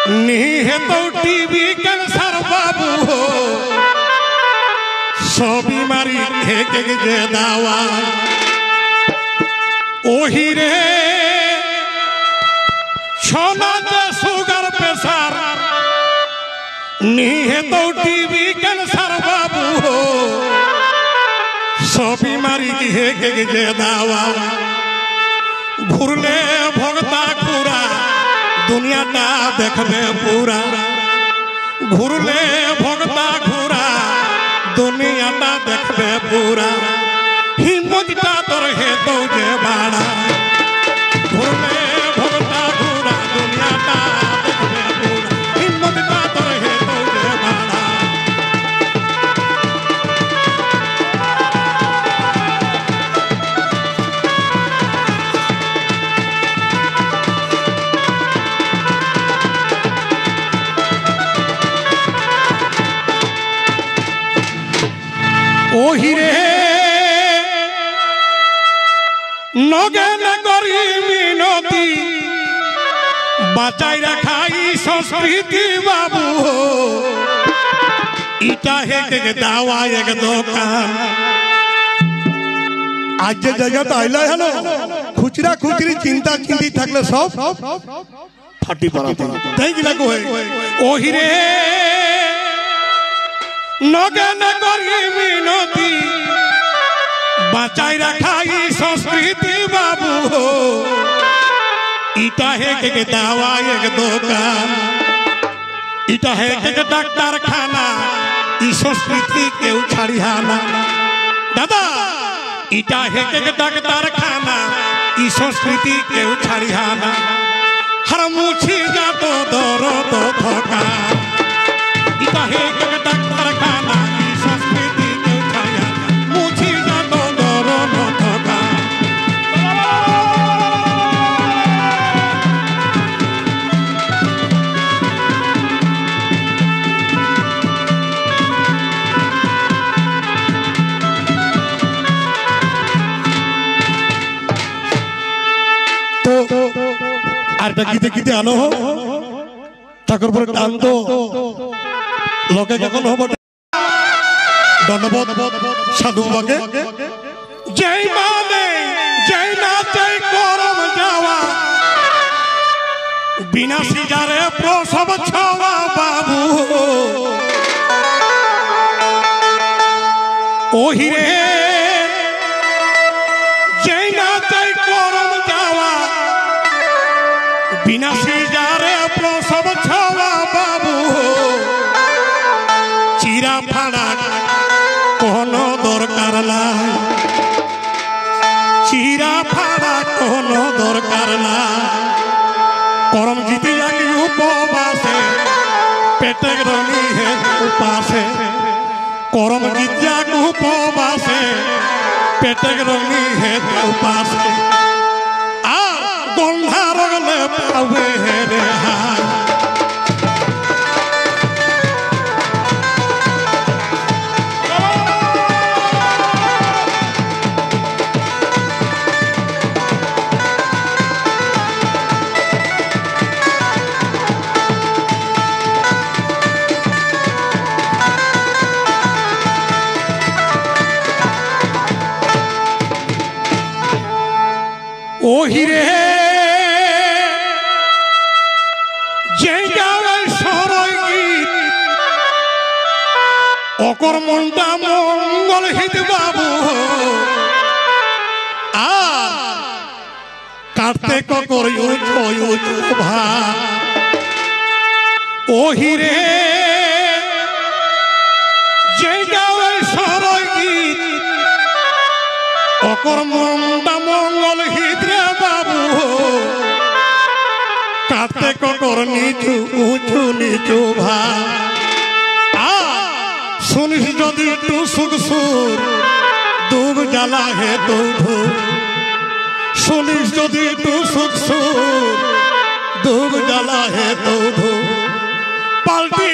निहित TB cancer बाबू हो सो बीमारी के जे दावा ओही रे छोना जे सुगर प्रेशर निहित टीबी कैंसर बाबू हो सो बीमारी के जे दावा घुरले भगता पूरा दुनियाटा देखबे पूरा घुरले भगता घुरा दुनियाटा देखबे पूरा हिम्मतटा तोर हे तो जे बाड़ा घुरले भगता घुरा दुनियाटा देखबे पूरा हिम्मतटा तोर हे तो जे बाड़ा ओही रे नगेन करी मिनती बचाई रखाई संस्कृति बाबू इटा है के दावा एक दुकान आज जे जगत आइला है ना खुचरा खुचरी चिंता चिंती थकले सब फाटी पड़ा तई गिला को है ओही रे नगेन करी मिनती बचाई रखाई संस्कृति बाबू हो इटा है के दावा एक दुकान इटा है के डॉक्टर खाना ई संस्कृति के उछाड़ियाना दादा इटा है के डॉक्टर खाना ई संस्कृति के उछाड़ियाना हर मुछी जा तो दरो तो थका इटा है के डॉक्टर खाना ई संस्कृति के उछाड़ियाना मुछी जा तो दरो तो थका गीते गीते आनो हो ठाकुर पर टान तो लोके कखन हो दंडबोध साधु बाके जय माने जय नाचे करम जावा बिना सिजारे प्रसव छवा बाबू ओही रे जय नाचे करम जावा बिना सिजारे प्रसव छवा बाबू चिरा फाड़ा कोनो दरकार लाई चिरा फाड़ा कोनो दरकार लाई करम जीती जागी उपवासे पेटे रंगी है उपासे करम जीत जागी उपवासे पेटे रंगी है उपासे गंधा रगले पावे रे हाय ओही रे ओकर मुंडा मंगल हित बाबू आ काटते को करियो छोयो भा ओही रे जय गावे सरई गीत ओकर मुंडा मंगल हित रे बाबू काटते को करनी ऊंचू नीचू भा सुनिस जदि तू सुख सुर दुग जला है तो सुनिस जदि तू सुख सुर दुग जला है तो पलटी